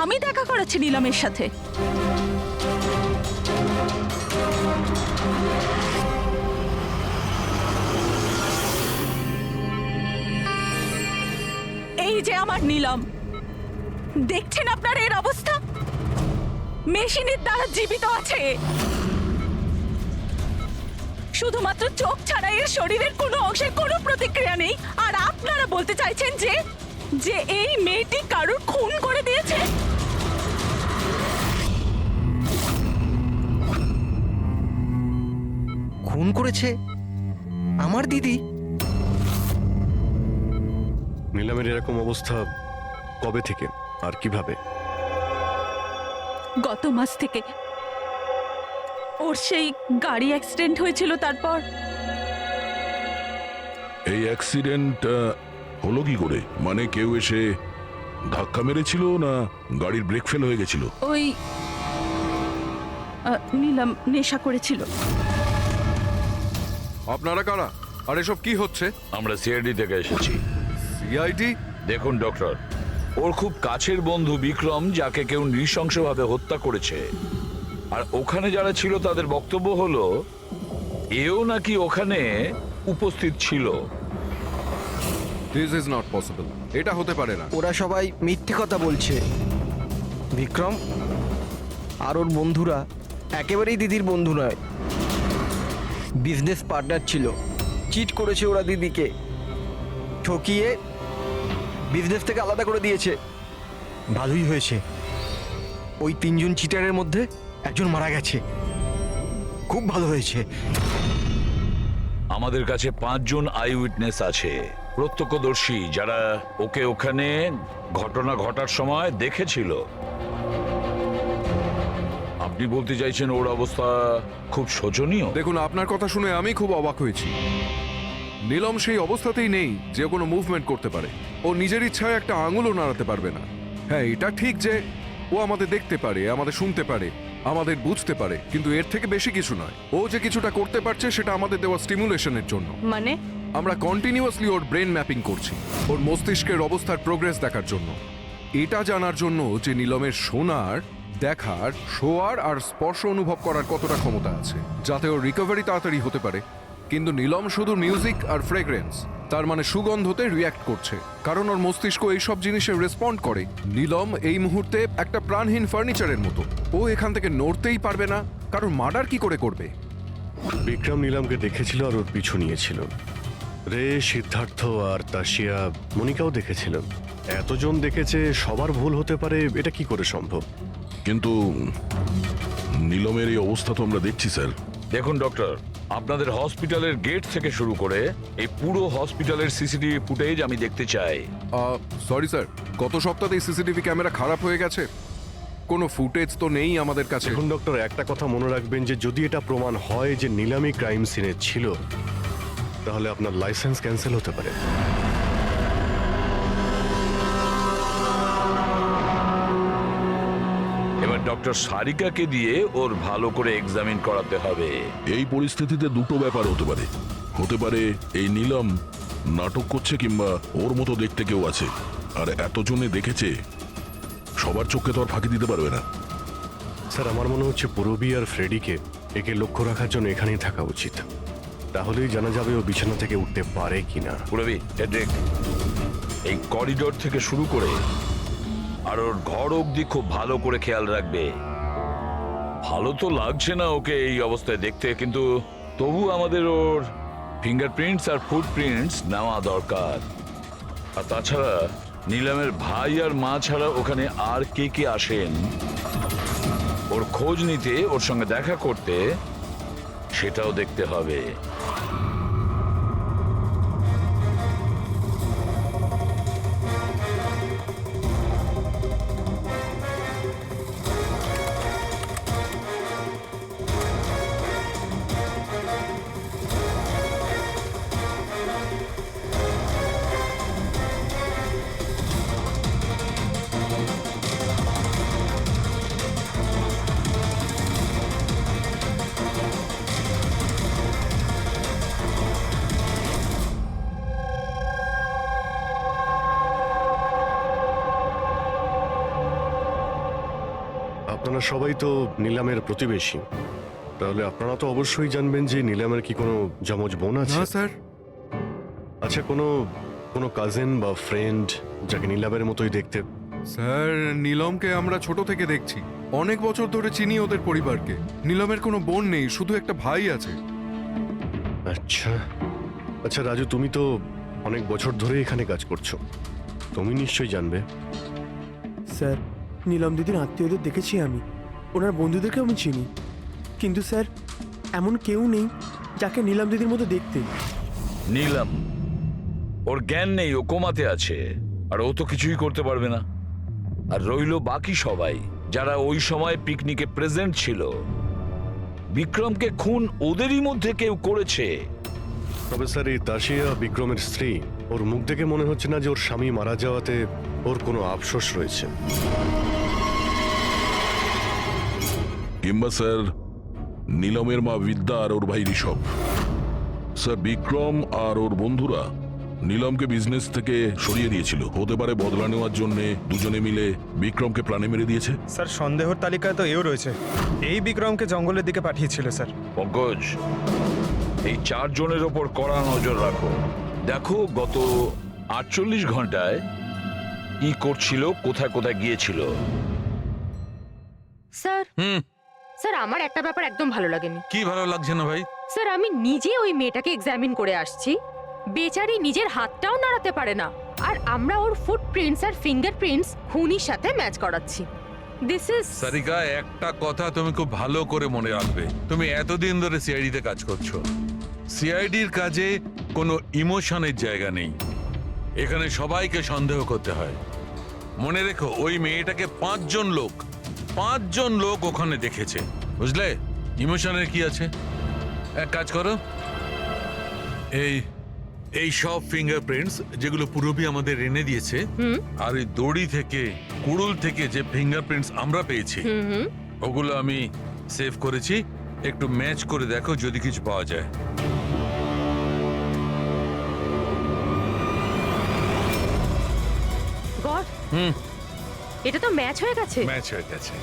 আমি দেখা করাচ্ছি নীলমের সাথে। এই যে আমার নীলম, দেখছেন আপনার এর অবস্থা? মেশিনের দ্বারা জীবিত আছে, শুধুমাত্র চোখ ছাড়া এর শরীরের কোনো অংশের কোনো প্রতিক্রিয়া নেই। আর আপনারা বলতে চাইছেন যে যে এই মেয়েটি কারোর খুন করে দিয়েছে? খুন করেছে আমার দিদি? নিলামের এরকম অবস্থা কবে থেকে আর কিভাবে? গত মাস থেকে। ওর সেই গাড়ি অ্যাক্সিডেন্ট হয়েছিল, তারপর। এই অ্যাক্সিডেন্ট হলো কি করে? মানে কেউ এসে ধাক্কা মেরেছিল না গাড়ির ব্রেক ফেল হয়ে গেছিল? ওই নীলম নেশা করেছিল। আপনারা কারা? আর এসব কি হচ্ছে? আমরা সিআইডি থেকে এসেছি। সিআইডি? দেখুন ডক্টর, ওর খুব কাছের বন্ধু বিক্রম, যাকে কেউ নৃশংসভাবে হত্যা করেছে। আর ওখানে যারা ছিল তাদের বক্তব্য হলো এও নাকি ওখানে উপস্থিত ছিল। This is not possible. এটা হতে পারে না। ওরা সবাই মিথ্যে কথা বলছে। বিক্রম আর ওর বন্ধুরা একেবারেই দিদির বন্ধু নয়, বিজনেস পার্টনার ছিল। চিট করেছে ওরা দিদিকে, ঠকিয়ে বিজনেস থেকে আলাদা করে দিয়েছে। ভালোই হয়েছে, ওই 3 জন চিটারের মধ্যে একজন মারা গেছে। খুব ভালো হয়েছে। আমাদের কাছে 5 জন আই উইটনেস আছে, প্রত্যক্ষদর্শী, যারা ওকে ওখানে ঘটনা ঘটার সময় দেখেছিল। আপনি বলতে চাইছেন ওর অবস্থা খুব শোচনীয়? দেখুন, আপনার কথা শুনে আমি খুব অবাক হয়েছি। নীলম সেই অবস্থাতেই নেই যে কোনো মুভমেন্ট করতে পারে। ও নিজের ইচ্ছায় একটা আঙুলও নাড়াতে পারবে না। হ্যাঁ, এটা ঠিক যে ও আমাদের দেখতে পারে, আমাদের শুনতে পারে, আমাদের বুঝতে পারে, কিন্তু এর থেকে বেশি কিছু নয়। ও যে কিছুটা করতে পারছে সেটা আমাদের দেওয়া স্টিমুলেশনের জন্য। মানে? আমরা কন্টিনিউয়াসলি ওর ব্রেন ম্যাপিং করছি, ওর মস্তিষ্কের অবস্থার প্রোগ্রেস দেখার জন্য। এটা জানার জন্য যে নীলমের শোনার, দেখার, শোয়ার আর স্পর্শ অনুভব করার কতটা ক্ষমতা আছে, যাতে ওর রিকভারি তাড়াতাড়ি হতে পারে। কিন্তু নীলম শুধু মিউজিক আর ফ্রেগ্রেন্স, তার মানে সুগন্ধতে রিয়্যাক্ট করছে, কারণ ওর মস্তিষ্ক এইসব জিনিসে রেসপন্ড করে। নীলম এই মুহূর্তে একটা প্রাণহীন ফার্নিচারের মতো। ও এখান থেকে নড়তেই পারবে না, কারণ মার্ডার কি করে করবে? বিক্রম নিলামকে দেখেছিল আর ওর পিছু নিয়েছিল। রে, সিদ্ধার্থ আর তাশিয়া, মনিকাও দেখেছিল। এতজন দেখেছে, সবার ভুল হতে পারে, এটা কি করে সম্ভব? কিন্তু নীলমের এই অবস্থা তো আমরা দেখছি স্যার। দেখুন ডক্টর, আপনাদের হসপিটালের গেট থেকে শুরু করে এই পুরো হসপিটালের সিসিটিভি ফুটেজ আমি দেখতে চাই। সরি স্যার, গত সপ্তাহে সিসিটিভি ক্যামেরা খারাপ হয়ে গেছে, কোনো ফুটেজ তো নেই আমাদের কাছে। দেখুন ডক্টর, একটা কথা মনে রাখবেন যে যদি এটা প্রমাণ হয় যে নিলামি ক্রাইম সিনে ছিল, তাহলে আপনার লাইসেন্স ক্যান্সেল হতে পারে। এবার ডক্টর সারিকাকে দিয়ে ওর ভালো করে এক্সামিন করাতে হবে। এই পরিস্থিতিতে দুটো ব্যাপার হতে পারে। হতে পারে এই নীলম নাটক করছে, কিংবা ওর মতো দেখতে কেউ আছে, আর এতজনে দেখেছে, সবার চোখে তো আর ফাঁকি দিতে পারবে না। স্যার, আমার মনে হচ্ছে পুরবি আর ফ্রেডিকে একে লক্ষ্য রাখার জন্য এখানেই থাকা উচিত। তাহলেই জানা যাবে ও বিছানা থেকে উঠতে পারে কিনা। পুরবি, হেড্রিক, এই করিডোর থেকে শুরু করে আর ওর ঘর অবধি খুব ভালো করে খেয়াল রাখবে। ভালো তো লাগছে না ওকে এই অবস্থায় দেখতে, কিন্তু তবু আমাদের ওর ফিঙ্গারপ্রিন্টস আর ফুটপ্রিন্টস নেওয়া দরকার। আর তাছাড়া নীলামের ভাই আর মা ছাড়া ওখানে আর কে কে আসেন ওর খোঁজ নিতে, ওর সঙ্গে দেখা করতে, সেটাও দেখতে হবে। আপনারা সবাই তো নিলামের প্রতিবেশী, তাহলে আপনারা তো অবশ্যই জানবেন যে নিলামের কি কোনো যমজ বোন আছে? না স্যার। আচ্ছা, কোনো কাজিন বা ফ্রেন্ড যাকে নিলামের মতোই দেখতে? স্যার, নীলমকে আমরা ছোট থেকে দেখছি, অনেক বছর ধরে চিনি ওদের পরিবারকে। নীলমের কোনো বোন নেই, শুধু একটা ভাই আছে। আচ্ছা আচ্ছা রাজু, তুমি তো অনেক বছর ধরে এখানে কাজ করছো, তুমি নিশ্চয়ই জানবে। স্যার, নীলম দিদির আত্মীয়দের দেখেছি আমি, ওনার বন্ধুদেরকে আমি চিনি, কিন্তু স্যার এমন কেউ নেই যাকে নীলম দিদির মতো দেখতে। নীলম, ওর জ্ঞান নেই, ও কোমাতে আছে, আর ও তো কিছুই করতে পারবে না। আর রইলো বাকি সবাই যারা ওই সময় পিকনিকে প্রেজেন্ট ছিল। বিক্রমকে খুন ওদেরই মধ্যে কেউ করেছে। তবে স্যার, এই তাশিয়া বিক্রমের স্ত্রী, ওর মুখ দেখে মনে হচ্ছে না যে ওর স্বামী মারা যাওয়াতে ওর কোনো আফসোস রয়েছে। কিংবা স্যার নীলমের মা বিদ্যা আর ওর ভাই ঋষভ। স্যার, বিক্রম আর ওর বন্ধুরা নীলমকে বিজনেস থেকে সরিয়ে দিয়েছিল, হতে পারে বদলা নেওয়ার জন্য দুজনে মিলে বিক্রমকে প্রাণে মেরে দিয়েছে। স্যার, সন্দেহর তালিকায় তো এও রয়েছে, এই বিক্রমকে জঙ্গলের দিকে পাঠিয়েছিল স্যার। পঙ্কজ, এই 4 জনের ওপর কড়া নজর রাখো। দেখো গত 48 ঘন্টায় কি করছিল, কোথায় কোথায় গিয়েছিল। স্যার, স্যার আমার একটা ব্যাপার একদম ভালো লাগেনি। কি ভালো লাগছে না ভাই? স্যার, আমি নিজে ওই মেয়েটাকে এক্সামিন করে আসছি, বেচারি নিজের হাতটাও নাড়াতে পারে না, আর আমরা ওর ফুটপ্রিন্টস আর ফিঙ্গারপ্রিন্টস খুনির সাথে ম্যাচ করাচ্ছি। দিস ইজ সারিকা, একটা কথা তুমি খুব ভালো করে মনে রাখবে, তুমি এতদিন ধরে সিআইডিতে কাজ করছো। সিআইডির কাজে কোনো ইমোশনের জায়গা নেই, এখানে সবাইকে সন্দেহ করতে হয়। মনে রেখো, ওই মেয়েটাকে 5 জন লোক ওখানে দেখেছে, বুঝলে? ইমোশনের কি আছে? এক কাজ করো, এই সব ফিঙ্গারপ্রিন্টস যেগুলো পুরবি আমাদের এনে দিয়েছে, আর এই দড়ি থেকে, কুড়ুল থেকে যে ফিঙ্গারপ্রিন্টস আমরা পেয়েছি, ওগুলো আমি সেভ করেছি। একটু ম্যাচ করে দেখো যদি কিছু পাওয়া যায়। গড, এটা তো ম্যাচ হয়ে গেছে। ম্যাচ হয়ে গেছে।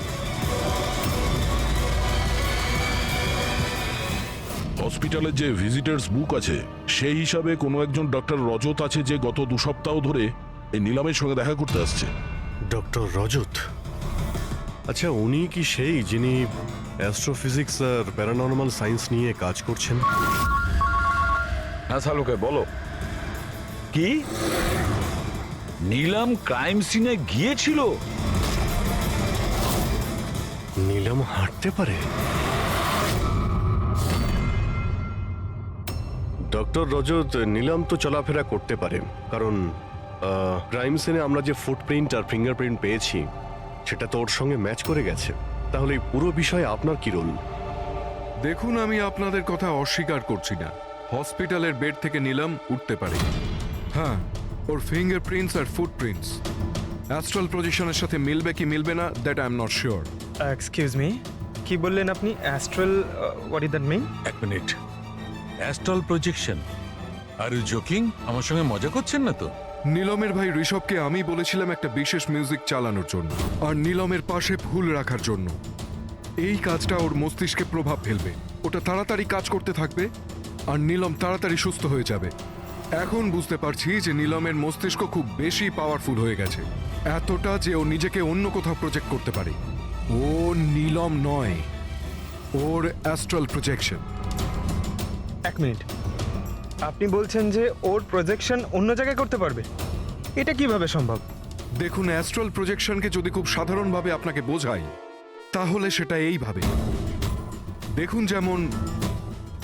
হসপিটালের যে ভিজিটার্স বুক আছে, সেই হিসাবে কোনো একজন ডক্টর রজত আছে যে গত 2 সপ্তাহ ধরে এই নিলামের সঙ্গে দেখা করতে আসছে। ডক্টর রজত? আচ্ছা, উনি কি সেই যিনি অ্যাস্ট্রোফিজিক্স আর প্যারানর্মাল সায়েন্স নিয়ে কাজ করছেন? হ্যাঁ শালুকে, বলো। কি নীলম ক্রাইম সিনে গিয়েছিল? নীলম হাঁটতে পারে? ডক্টর রজত, নিলাম তো চলাফেরা করতে পারে, কারণ ক্রাইম সিনে আমরা যে ফুটপ্রিন্ট আর ফিঙ্গারপ্রিন্ট পেয়েছি সেটা তো ওর সঙ্গে ম্যাচ করে গেছে। তাহলে এই পুরো বিষয়ে আপনার কি রোল? দেখুন, আমি আপনাদের কথা অস্বীকার করছি না। হসপিটালের বেড থেকে নিলাম উঠতে পারে। হ্যাঁ, ওর ফিঙ্গারপ্রিন্টস আর ফুটপ্রিন্টস অ্যাস্ট্রাল প্রজেকশনের সাথে মিলবে কি মিলবে না, that I am not sure. Excuse me, কি বললেন আপনি? Astral, what is that mean? এক minute, astral projection? Are you joking? আমার সঙ্গে মজা করছেন না তো? নীলমের ভাই ঋষভকে আমি বলেছিলাম একটা বিশেষ মিউজিক চালানোর জন্য আর নীলমের পাশে ফুল রাখার জন্য। এই কাজটা ওর মস্তিষ্কে প্রভাব ফেলবে, ওটা তাড়াতাড়ি কাজ করতে থাকবে আর নীলম তাড়াতাড়ি সুস্থ হয়ে যাবে। এখন বুঝতে পারছি যে নীলমের মস্তিষ্ক খুব বেশি পাওয়ারফুল হয়ে গেছে, এতটা যে ও নিজেকে অন্য কোথাও প্রজেক্ট করতে পারে। ও নীলম নয়, ওর অ্যাস্ট্রাল প্রজেকশন। এক মিনিট, আপনি বলছেন যে ওর প্রজেকশন অন্য জায়গায় করতে পারবে? এটা কিভাবে সম্ভব? দেখুন, অ্যাস্ট্রাল প্রজেকশনকে যদি খুব সাধারণভাবে আপনাকে বোঝাই তাহলে সেটা এইভাবে। দেখুন, যেমন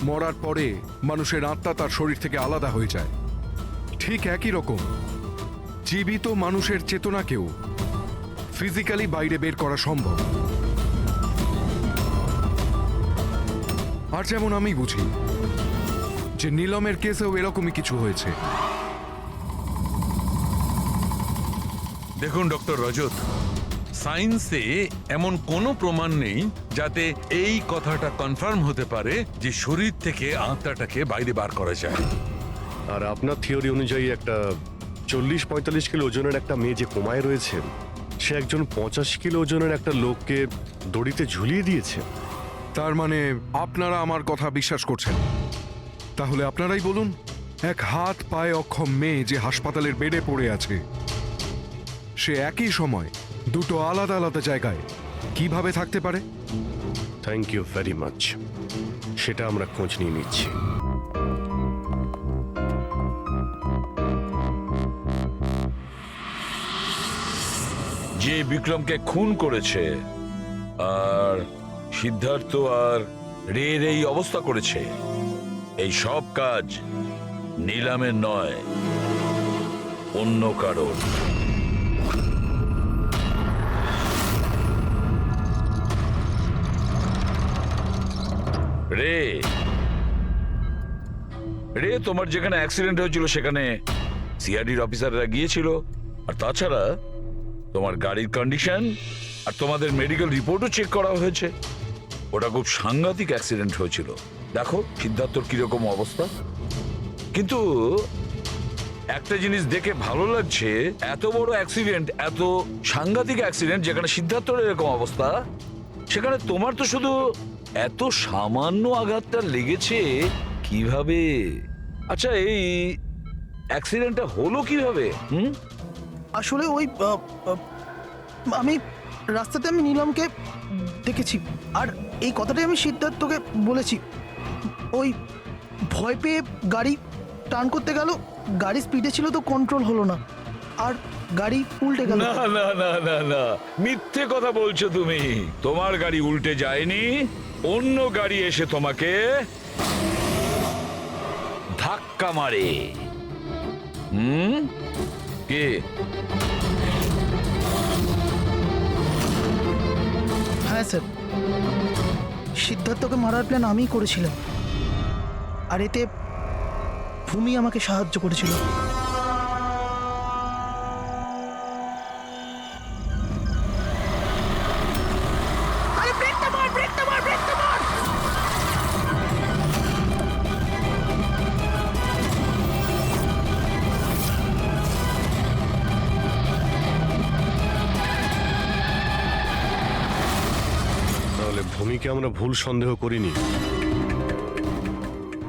মরার পরে মানুষের আত্মা তার শরীর থেকে আলাদা হয়ে যায়, ঠিক একই রকম জীবিত মানুষের চেতনাকেও ফিজিক্যালি বাইরে বের করা সম্ভব। আর যেমন আমি বুঝি যে নীলমের কেসেও এরকমই কিছু হয়েছে। দেখুন ডক্টর রজত, সায়েন্সে এমন কোনো প্রমাণ নেই যাতে এই কথাটা কনফার্ম হতে পারে যে শরীর থেকে আত্মাটাকে বাইরে বার করা যায়। আর আপনার থিওরি অনুযায়ী একটা 40-45 কিলো ওজনের একটা মেয়ে যে কোমায় রয়েছে, সে একজন 85 কিলো ওজনের একটা লোককে দড়িতে ঝুলিয়ে দিয়েছে। তার মানে আপনারা আমার কথা বিশ্বাস করছেন? তাহলে আপনারাই বলুন, এক হাত পায়ে অক্ষম মেয়ে যে হাসপাতালের বেডে পড়ে আছে, সে একই সময় দুটো আলাদা আলাদা জায়গায় কিভাবে থাকতে পারে? থ্যাংক ইউ ভেরি মাচ, সেটা আমরা খোঁজ নিয়ে নিচ্ছি। যে বিক্রমকে খুন করেছে আর সিদ্ধার্থ আর রের এই অবস্থা করেছে, এই সব কাজ নিলামের নয়, অন্য কারণ। রে রে তোমার যেখানে অ্যাক্সিডেন্ট হয়েছিল সেখানে সিআইডির অফিসাররা গিয়েছিল, আর তাছাড়া তোমার গাড়ির কন্ডিশন আর তোমাদের মেডিকেল রিপোর্টও চেক করা হয়েছে। ওটা খুব সাংঘাতিক অ্যাক্সিডেন্ট হয়েছিল। দেখো সিদ্ধার্থর কিরকম অবস্থা। কিন্তু একটা জিনিস দেখে ভালো লাগছে, এত বড় অ্যাক্সিডেন্ট, এত সাংঘাতিক অ্যাক্সিডেন্ট যেখানে সিদ্ধার্থর এরকম অবস্থা, সেখানে তোমার তো শুধু এত সামান্য আঘাতটা লেগেছে কিভাবে? আচ্ছা, এই অ্যাক্সিডেন্টটা হলো কিভাবে? আসলে ওই আমি রাস্তাতে আমি নিলামকে দেখেছি, আর এই কথাটাই আমি সিদ্ধার্থকে বলেছি। ওই ভয় পেয়ে গাড়ি টার্ন করতে গেল, গাড়ি স্পিডে ছিল তো কন্ট্রোল হলো না, আর গাড়ি উল্টে গেল। না না না না না, মিথ্যে কথা বলছো তুমি। তোমার গাড়ি উল্টে যায়নি, অন্য গাড়ি এসে তোমাকে ধাক্কা মারে। কে? হ্যাঁ স্যার, সিদ্ধার্থকে মারার প্ল্যান আমিই করেছিলাম, আর এতে ভূমি আমাকে সাহায্য করেছিল। তাহলে ভূমিকে আমরা ভুল সন্দেহ করিনি।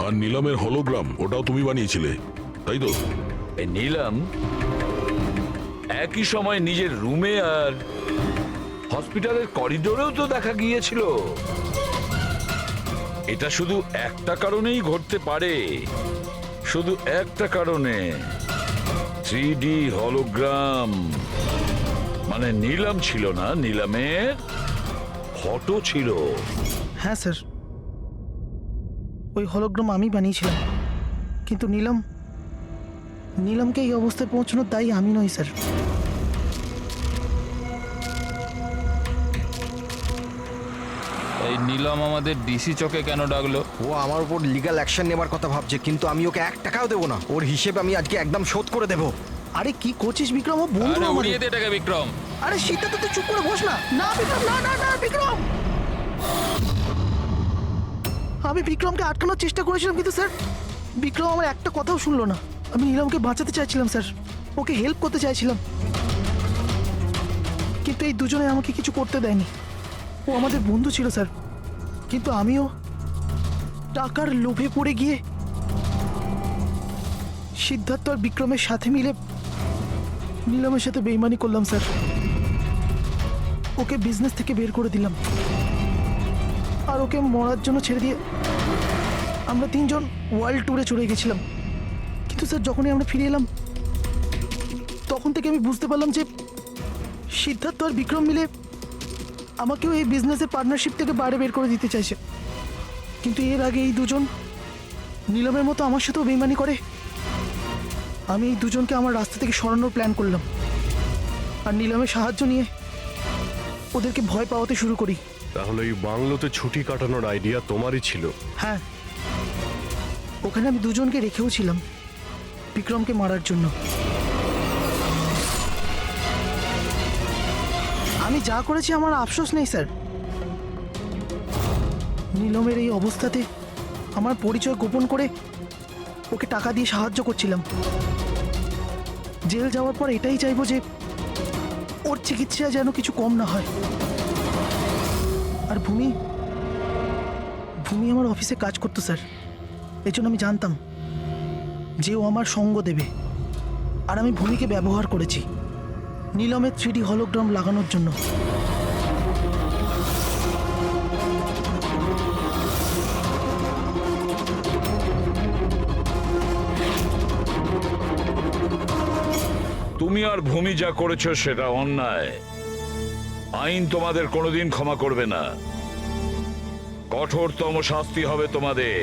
আর নিলামের হলোগ্রাম ওটাও তুমি বানিয়েছিলে, তাই তো? এই নিলাম একই সময় নিজের রুমে আর হসপিটালের করিডোরেও তো দেখা গিয়েছিল। এটা শুধু একটা কারণেই ঘটতে পারে, শুধু একটা কারণে। 3D হলোগ্রাম মানে নিলাম ছিল না, নিলামের ফটো ছিল। হ্যাঁ স্যার, ওই হলোগ্রাম আমি বানিয়েছিলাম, কিন্তু নীলমকে এই অবস্থায় পৌঁছানোর দায়ী আমি নই স্যার। এই নীলম আমাদের ডিসি চকে কেন ডাকলো? ও আমার উপর লিগ্যাল অ্যাকশন নেবার কথা ভাবছে, কিন্তু আমি ওকে 1 টাকাও দেবো না। ওর হিসেবে আমি আজকে একদম শোধ করে দেবো। আরে কি করছিস বিক্রম? ও বন্ধু আরে আমাদের। উড়িয়ে দে এটাকে বিক্রম। আরে সিদ্ধার্থ তুই চুপ করে বস না। না বিক্রম, না না না বিক্রম। আমি বিক্রমকে আটকানোর চেষ্টা করেছিলাম, কিন্তু স্যার বিক্রম আমার একটা কথাও শুনলো না। আমি নীলমকে বাঁচাতে চাইছিলাম স্যার, ওকে হেল্প করতে চাইছিলাম, কিন্তু এই দুজনে আমাকে কিছু করতে দেয়নি। ও আমাদের বন্ধু ছিল স্যার, কিন্তু আমিও টাকার লোভে পড়ে গিয়ে সিদ্ধার্থ আর বিক্রমের সাথে মিলে নীলমের সাথে বেইমানি করলাম স্যার। ওকে বিজনেস থেকে বের করে দিলাম আর ওকে মরার জন্য ছেড়ে দিয়ে আমরা 3 জন ওয়ার্ল্ড ট্যুরে চলে গেছিলাম। কিন্তু স্যার যখনই আমরা ফিরে এলাম তখন থেকে আমি বুঝতে পারলাম যে সিদ্ধার্থ আর বিক্রম মিলে আমাকেও এই বিজনেসের পার্টনারশিপ থেকে বাইরে বের করে দিতে চাইছে। কিন্তু এর আগে এই দুজন নীলমের মতো আমার সাথেও বেইমানি করে। আমি এই দুজনকে আমার রাস্তা থেকে সরানোর প্ল্যান করলাম আর নীলমের সাহায্য নিয়ে ওদেরকে ভয় পাওয়াতে শুরু করি। তাহলে এই বাংলোতে ছুটি কাটানোর আইডিয়া তোমারই ছিল? হ্যাঁ, ওখানে আমি দুজনকে রেখেও ছিলাম বিক্রমকে মারার জন্য। আমি যা করেছি আমার আফসোস নেই স্যার। নীলমের এই অবস্থাতে আমার পরিচয় গোপন করে ওকে টাকা দিয়ে সাহায্য করছিলাম। জেল যাওয়ার পর এটাই চাইবো যে ওর চিকিৎসা যেন কিছু কম না হয়। আর ভূমি আমার অফিসে কাজ করতো স্যার, এই জন্য আমি জানতাম যে ও আমার সঙ্গ দেবে। আর আমি ভূমিকে ব্যবহার করেছি নীলমের 3D হলোগ্রাম লাগানোর জন্য। তুমি আর ভূমি যা করেছো সেটা অন্যায়। আইন তোমাদের কোনোদিন ক্ষমা করবে না। কঠোরতম শাস্তি হবে তোমাদের।